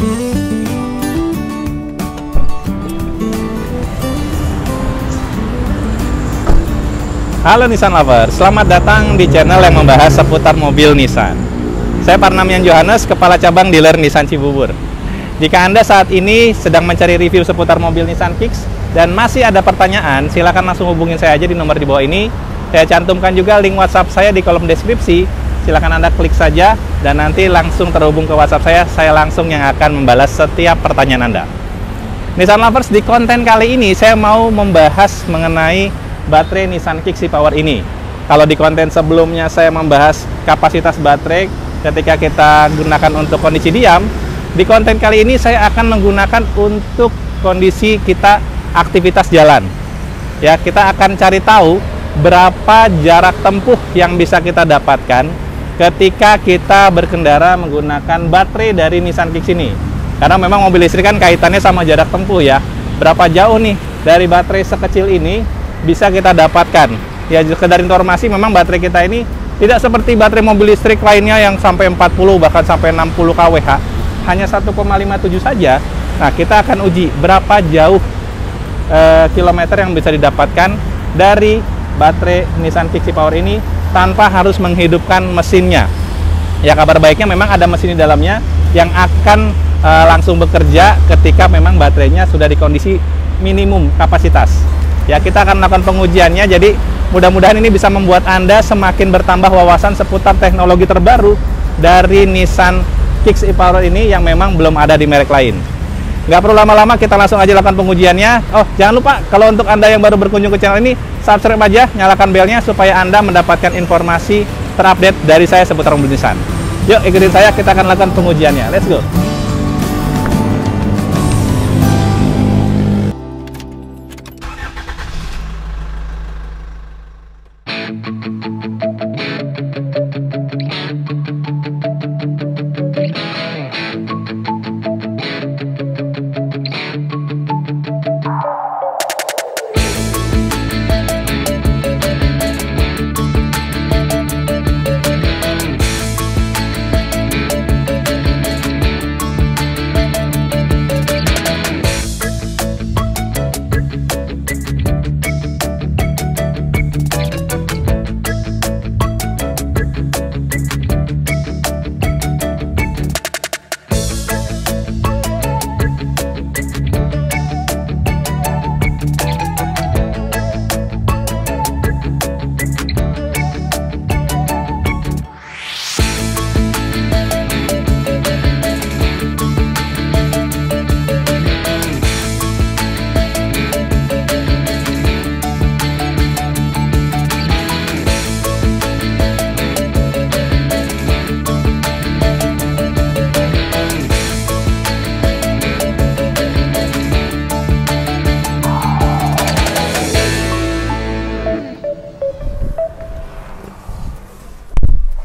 Halo Nissan Lover, selamat datang di channel yang membahas seputar mobil Nissan. Saya Parnamian Johannes, Kepala Cabang Dealer Nissan Cibubur. Jika Anda saat ini sedang mencari review seputar mobil Nissan Kicks dan masih ada pertanyaan, silakan langsung hubungin saya aja di nomor di bawah ini. Saya cantumkan juga link WhatsApp saya di kolom deskripsi. Silakan Anda klik saja dan nanti langsung terhubung ke WhatsApp saya langsung yang akan membalas setiap pertanyaan Anda. Nissan Lovers, di konten kali ini saya mau membahas mengenai baterai Nissan Kicks e-Power ini. Kalau di konten sebelumnya saya membahas kapasitas baterai ketika kita gunakan untuk kondisi diam, di konten kali ini saya akan menggunakan untuk kondisi kita aktivitas jalan. Ya, kita akan cari tahu berapa jarak tempuh yang bisa kita dapatkan ketika kita berkendara menggunakan baterai dari Nissan Kicks ini. Karena memang mobil listrik kan kaitannya sama jarak tempuh ya. Berapa jauh nih dari baterai sekecil ini bisa kita dapatkan. Ya, sekedar informasi, memang baterai kita ini tidak seperti baterai mobil listrik lainnya yang sampai 40 bahkan sampai 60 kWh, hanya 1,57 saja. Nah, kita akan uji berapa jauh kilometer yang bisa didapatkan dari baterai Nissan Kicks e-Power ini tanpa harus menghidupkan mesinnya. Ya, kabar baiknya memang ada mesin di dalamnya yang akan langsung bekerja ketika memang baterainya sudah di kondisi minimum kapasitas. Ya, kita akan melakukan pengujiannya, jadi mudah-mudahan ini bisa membuat Anda semakin bertambah wawasan seputar teknologi terbaru dari Nissan Kicks e-Power ini yang memang belum ada di merek lain. Nggak perlu lama-lama, kita langsung aja lakukan pengujiannya. Oh, jangan lupa, kalau untuk Anda yang baru berkunjung ke channel ini, subscribe aja, nyalakan belnya supaya Anda mendapatkan informasi terupdate dari saya seputar mobil Nissan. Yuk, ikutin saya, kita akan lakukan pengujiannya. Let's go!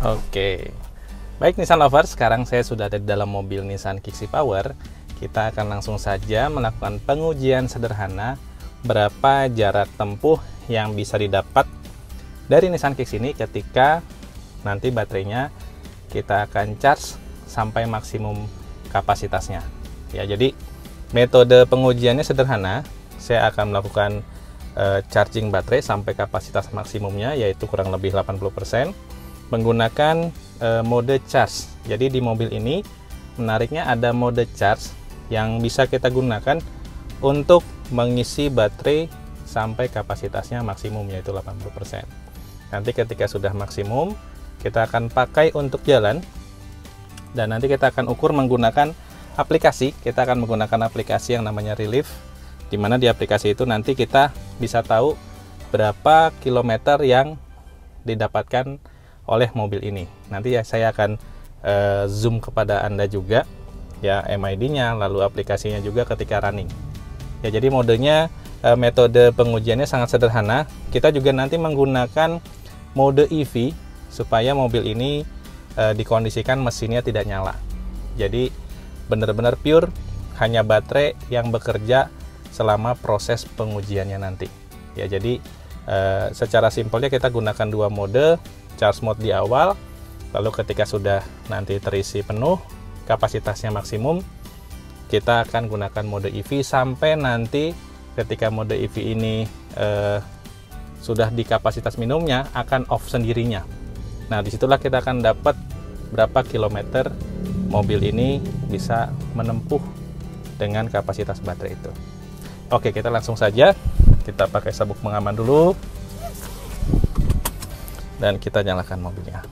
Oke, baik Nissan Lovers, sekarang saya sudah ada di dalam mobil Nissan Kicks e-Power. Kita akan langsung saja melakukan pengujian sederhana berapa jarak tempuh yang bisa didapat dari Nissan Kicks ini ketika nanti baterainya kita akan charge sampai maksimum kapasitasnya. Ya, jadi metode pengujiannya sederhana. Saya akan melakukan charging baterai sampai kapasitas maksimumnya, yaitu kurang lebih 80%. Menggunakan mode charge. Jadi di mobil ini menariknya ada mode charge yang bisa kita gunakan untuk mengisi baterai sampai kapasitasnya maksimum, yaitu 80%. Nanti ketika sudah maksimum, kita akan pakai untuk jalan dan nanti kita akan ukur menggunakan aplikasi. Kita akan menggunakan aplikasi yang namanya Relief, di mana di aplikasi itu nanti kita bisa tahu berapa kilometer yang didapatkan oleh mobil ini. Nanti ya saya akan zoom kepada Anda juga ya, MID-nya, lalu aplikasinya juga ketika running. Ya, jadi modenya, metode pengujiannya sangat sederhana. Kita juga nanti menggunakan mode EV supaya mobil ini dikondisikan mesinnya tidak nyala. Jadi benar-benar pure, hanya baterai yang bekerja selama proses pengujiannya nanti. Ya, jadi secara simpelnya kita gunakan dua mode. Charge mode di awal, lalu ketika sudah nanti terisi penuh, kapasitasnya maksimum, kita akan gunakan mode EV sampai nanti ketika mode EV ini sudah di kapasitas minimumnya akan off sendirinya. Nah, disitulah kita akan dapat berapa kilometer mobil ini bisa menempuh dengan kapasitas baterai itu. Oke, kita langsung saja. Kita pakai sabuk pengaman dulu. Dan kita nyalakan mobilnya.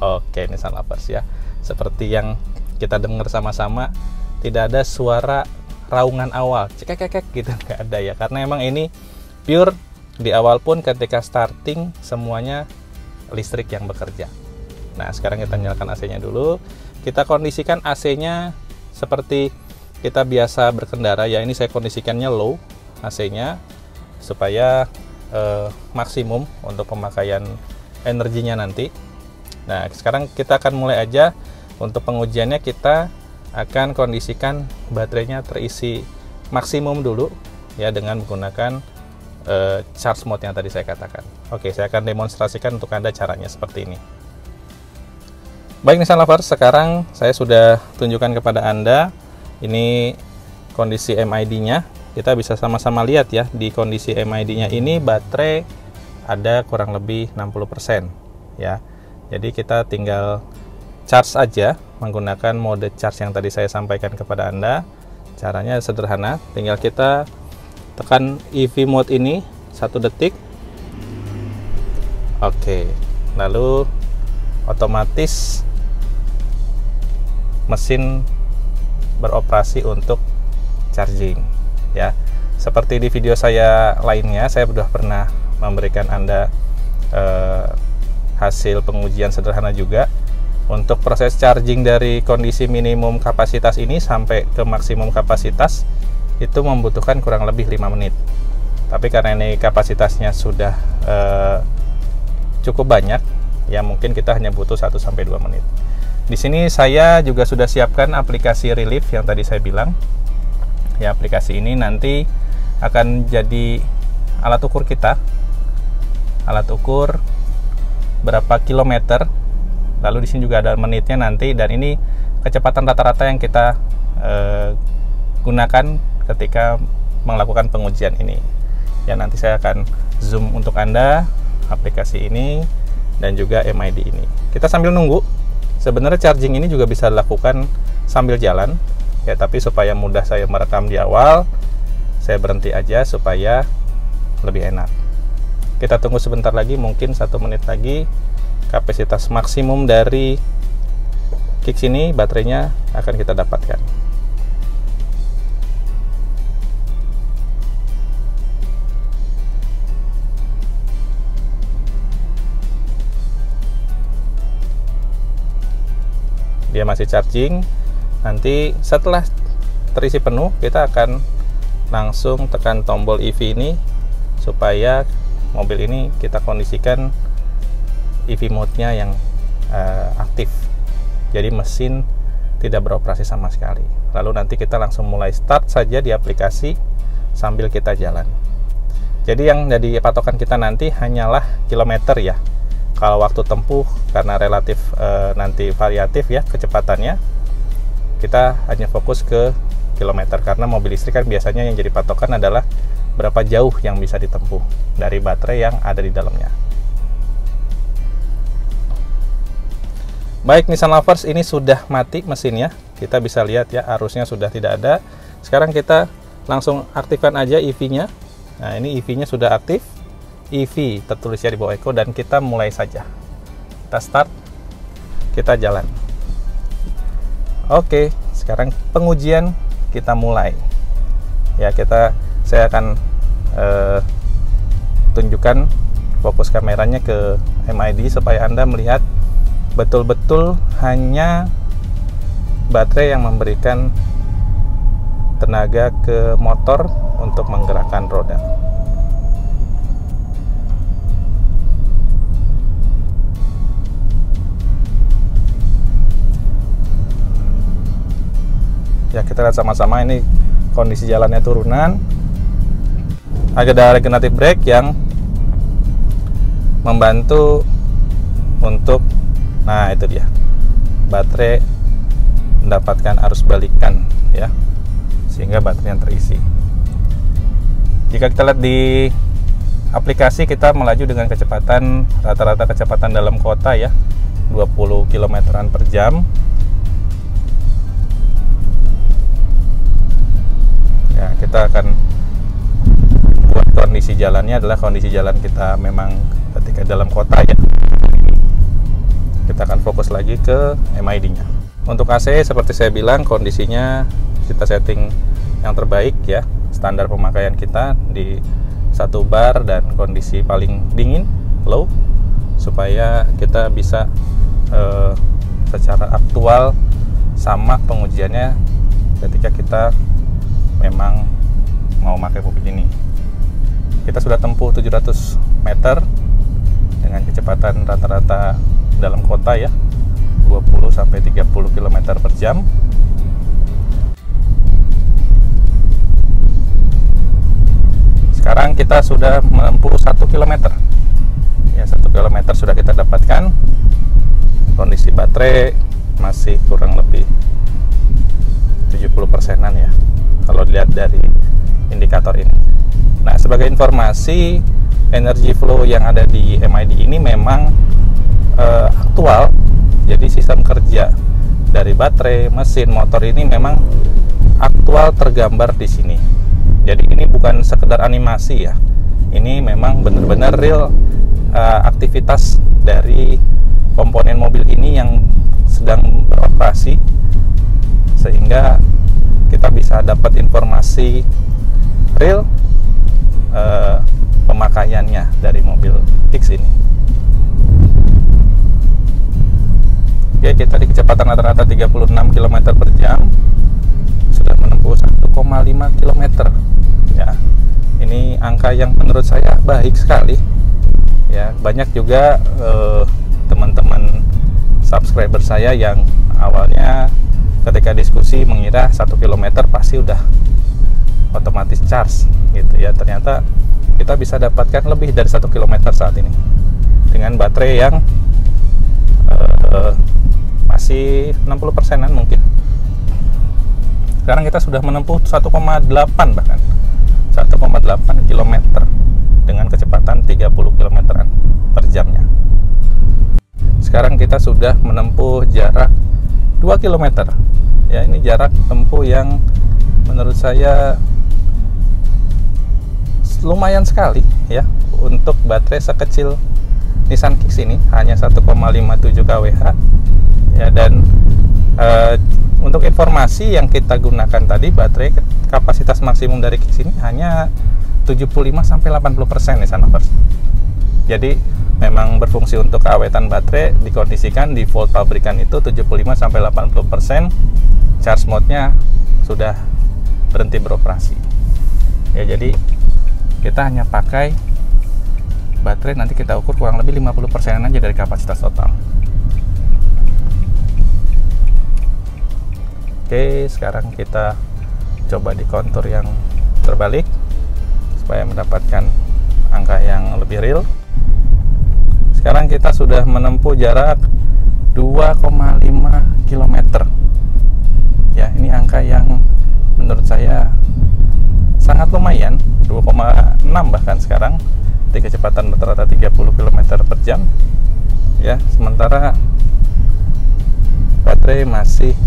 Oke, Nissan Lovers ya. Seperti yang kita dengar sama-sama, tidak ada suara raungan awal, cekek gitu, nggak ada ya, karena emang ini pure di awal pun ketika starting semuanya listrik yang bekerja. Nah, sekarang kita nyalakan AC-nya dulu. Kita kondisikan AC-nya seperti kita biasa berkendara ya. Ini saya kondisikannya low AC-nya supaya maksimum untuk pemakaian energinya nanti. Nah, sekarang kita akan mulai aja. Untuk pengujiannya kita akan kondisikan baterainya terisi maksimum dulu ya, dengan menggunakan charge mode yang tadi saya katakan. Oke, saya akan demonstrasikan untuk Anda caranya seperti ini. Baik Nissan Lovers, sekarang saya sudah tunjukkan kepada Anda ini kondisi MID-nya. Kita bisa sama-sama lihat ya, di kondisi MID-nya ini baterai ada kurang lebih 60% ya. Jadi kita tinggal charge aja menggunakan mode charge yang tadi saya sampaikan kepada Anda. Caranya sederhana, tinggal kita tekan EV mode ini 1 detik. Oke, lalu otomatis mesin beroperasi untuk charging ya. Seperti di video saya lainnya, saya sudah pernah memberikan Anda hasil pengujian sederhana juga. Untuk proses charging dari kondisi minimum kapasitas ini sampai ke maksimum kapasitas itu membutuhkan kurang lebih 5 menit. Tapi karena ini kapasitasnya sudah cukup banyak, ya mungkin kita hanya butuh 1-2 menit. Di sini saya juga sudah siapkan aplikasi Relief yang tadi saya bilang. Ya, aplikasi ini nanti akan jadi alat ukur kita. Alat ukur berapa kilometer. Lalu di sini juga ada menitnya nanti, dan ini kecepatan rata-rata yang kita gunakan ketika melakukan pengujian ini. Ya, nanti saya akan zoom untuk Anda aplikasi ini dan juga MID ini. Kita sambil nunggu. Sebenarnya charging ini juga bisa dilakukan sambil jalan ya, tapi supaya mudah saya merekam di awal, saya berhenti aja supaya lebih enak. Kita tunggu sebentar lagi, mungkin 1 menit lagi. Kapasitas maksimum dari Kicks ini baterainya akan kita dapatkan. Dia masih charging. Nanti setelah terisi penuh, kita akan langsung tekan tombol EV ini supaya mobil ini kita kondisikan EV mode-nya yang aktif. Jadi mesin tidak beroperasi sama sekali. Lalu nanti kita langsung mulai start saja di aplikasi sambil kita jalan. Jadi yang jadi patokan kita nanti hanyalah kilometer ya. Kalau waktu tempuh karena relatif nanti variatif ya kecepatannya, kita hanya fokus ke kilometer, karena mobil listrik kan biasanya yang jadi patokan adalah berapa jauh yang bisa ditempuh dari baterai yang ada di dalamnya. Baik Nissan Lovers, ini sudah mati mesinnya. Kita bisa lihat ya, arusnya sudah tidak ada. Sekarang kita langsung aktifkan aja EV-nya. Nah, ini EV-nya sudah aktif. EV tertulis ya di bawah Eco, dan kita mulai saja. Kita start, kita jalan. Oke, sekarang pengujian kita mulai. Ya, saya akan tunjukkan fokus kameranya ke MID supaya Anda melihat betul-betul hanya baterai yang memberikan tenaga ke motor untuk menggerakkan roda. Ya, kita lihat sama-sama, ini kondisi jalannya turunan. Ada regenerative brake yang membantu untuk, nah itu dia, baterai mendapatkan arus balikan ya, sehingga baterai yang terisi. Jika kita lihat di aplikasi, kita melaju dengan kecepatan rata-rata kecepatan dalam kota ya, 20 km per jam. Ya, kita akan buat kondisi jalannya adalah kondisi jalan kita memang ketika dalam kota ya. Kita akan fokus lagi ke MID-nya. Untuk AC seperti saya bilang, kondisinya kita setting yang terbaik ya, standar pemakaian kita di 1 bar dan kondisi paling dingin, low, supaya kita bisa secara aktual sama pengujiannya ketika kita memang mau pakai mobil ini. Kita sudah tempuh 700 meter dengan kecepatan rata-rata dalam kota ya, 20-30 km per jam. Sekarang kita sudah menempuh 1 km ya, 1 km sudah kita dapatkan. Kondisi baterai masih kurang lebih 70%-an ya, kalau dilihat dari indikator ini. Nah, sebagai informasi, energy flow yang ada di MID ini memang aktual. Jadi sistem kerja dari baterai, mesin, motor ini memang aktual tergambar di sini. Jadi ini bukan sekedar animasi ya. Ini memang benar-benar real aktivitas dari komponen mobil ini yang sedang beroperasi, sehingga kita bisa dapat informasi real pemakaiannya dari mobil X ini. Oke, kita di kecepatan rata-rata 36 km per jam sudah menempuh 1,5 km ya. Ini angka yang menurut saya baik sekali ya. Banyak juga teman-teman subscriber saya yang awalnya ketika diskusi mengira 1 km pasti udah otomatis charge gitu ya. Ternyata kita bisa dapatkan lebih dari 1 km saat ini dengan baterai yang masih 60%-an mungkin. Sekarang kita sudah menempuh 1,8 bahkan 1,8 km dengan kecepatan 30 km per jamnya. Sekarang kita sudah menempuh jarak 2 km ya. Ini jarak tempuh yang menurut saya lumayan sekali ya untuk baterai sekecil Nissan Kicks ini, hanya 1,57 kWh ya. Dan untuk informasi yang kita gunakan tadi, baterai kapasitas maksimum dari Kicks ini hanya 75-80% Nissan Lovers. Jadi memang berfungsi untuk keawetan baterai, dikondisikan di volt pabrikan itu 75-80%. Charge mode-nya sudah berhenti beroperasi ya. Jadi kita hanya pakai baterai, nanti kita ukur kurang lebih 50% aja dari kapasitas total. Oke, sekarang kita coba di kontur yang terbalik supaya mendapatkan angka yang lebih real. Sekarang kita sudah menempuh jarak 2,5 km ya. Ini angka yang menurut saya sangat lumayan, 2,6 bahkan sekarang di kecepatan rata-rata 30 km per jam ya. Sementara baterai masih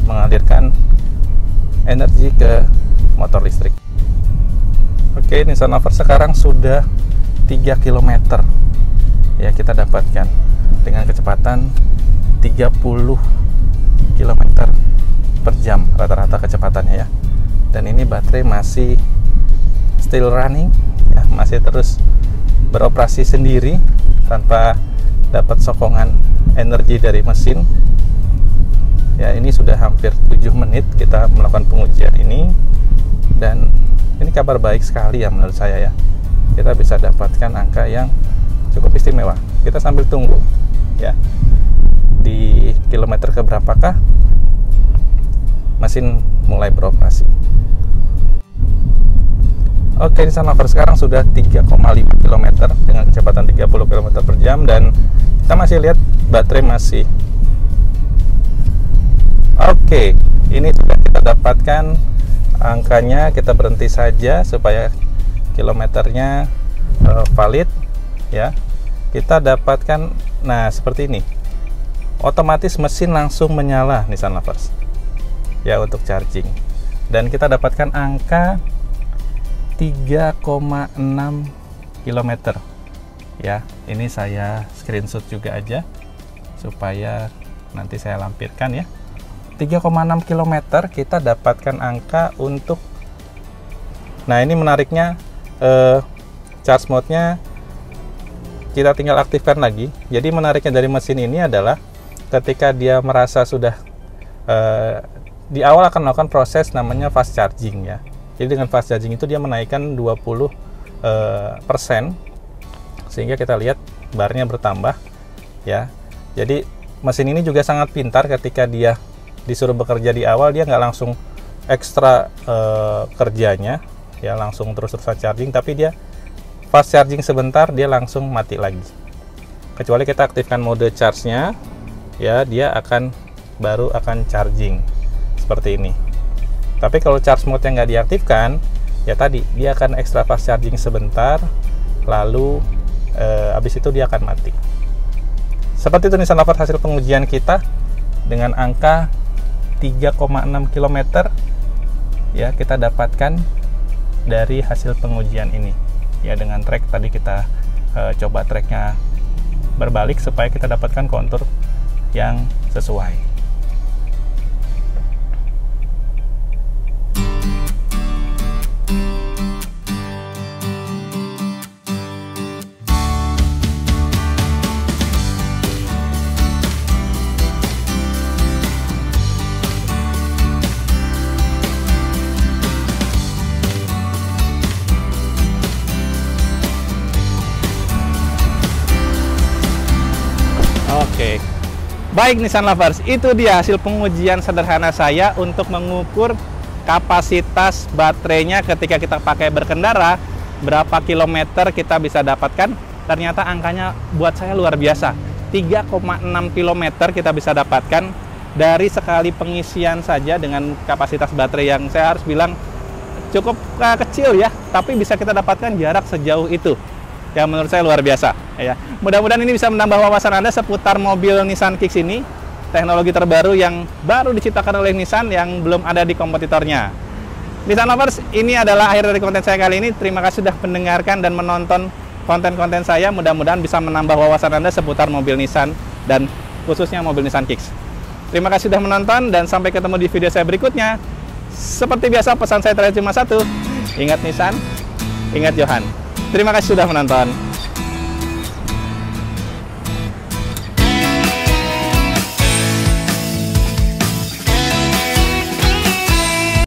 mengalirkan energi ke motor listrik. Oke, Nissan Lovers sekarang sudah 3 km ya kita dapatkan dengan kecepatan 30 km per jam rata-rata kecepatannya ya. Dan ini baterai masih still running ya, masih terus beroperasi sendiri tanpa dapat sokongan energi dari mesin ya. Ini sudah hampir 7 menit kita melakukan pengujian ini, dan ini kabar baik sekali ya menurut saya ya. Kita bisa dapatkan angka yang cukup istimewa. Kita sambil tunggu ya di kilometer keberapakah mesin mulai beroperasi. Oke, Nissan Lovers sekarang sudah 3,5 km dengan kecepatan 30 km per jam, dan kita masih lihat baterai masih Oke, ini sudah kita dapatkan angkanya. Kita berhenti saja supaya kilometernya valid ya. Kita dapatkan, nah seperti ini, otomatis mesin langsung menyala Nissan Lovers ya untuk charging, dan kita dapatkan angka 3,6 km ya. Ini saya screenshot juga aja supaya nanti saya lampirkan ya. 3,6 km kita dapatkan angka untuk, nah ini menariknya, charge mode-nya kita tinggal aktifkan lagi. Jadi menariknya dari mesin ini adalah ketika dia merasa sudah di awal akan melakukan proses namanya fast charging ya. Jadi dengan fast charging itu dia menaikkan 20% sehingga kita lihat barnya bertambah ya. Jadi mesin ini juga sangat pintar, ketika dia disuruh bekerja di awal dia nggak langsung ekstra kerjanya ya, langsung terus-terusan charging, tapi dia fast charging sebentar dia langsung mati lagi. Kecuali kita aktifkan mode charge-nya ya, dia baru akan charging seperti ini. Tapi kalau charge mode yang nggak diaktifkan ya, tadi dia akan ekstra fast charging sebentar, lalu habis itu dia akan mati. Seperti itu Nissan Lovers hasil pengujian kita dengan angka 3,6 km ya, kita dapatkan dari hasil pengujian ini ya. Dengan trek tadi kita coba treknya berbalik supaya kita dapatkan kontur yang sesuai. Oke, baik Nissan Lovers, itu dia hasil pengujian sederhana saya untuk mengukur kapasitas baterainya ketika kita pakai berkendara, berapa kilometer kita bisa dapatkan. Ternyata angkanya buat saya luar biasa, 3,6 km kita bisa dapatkan dari sekali pengisian saja dengan kapasitas baterai yang saya harus bilang cukup kecil ya, tapi bisa kita dapatkan jarak sejauh itu. Ya, menurut saya luar biasa ya. Mudah-mudahan ini bisa menambah wawasan Anda seputar mobil Nissan Kicks ini, teknologi terbaru yang baru diciptakan oleh Nissan yang belum ada di kompetitornya. Nissan Lovers, ini adalah akhir dari konten saya kali ini. Terima kasih sudah mendengarkan dan menonton konten-konten saya. Mudah-mudahan bisa menambah wawasan Anda seputar mobil Nissan dan khususnya mobil Nissan Kicks. Terima kasih sudah menonton dan sampai ketemu di video saya berikutnya. Seperti biasa pesan saya terakhir cuma satu, ingat Nissan, ingat Johan. Terima kasih sudah menonton.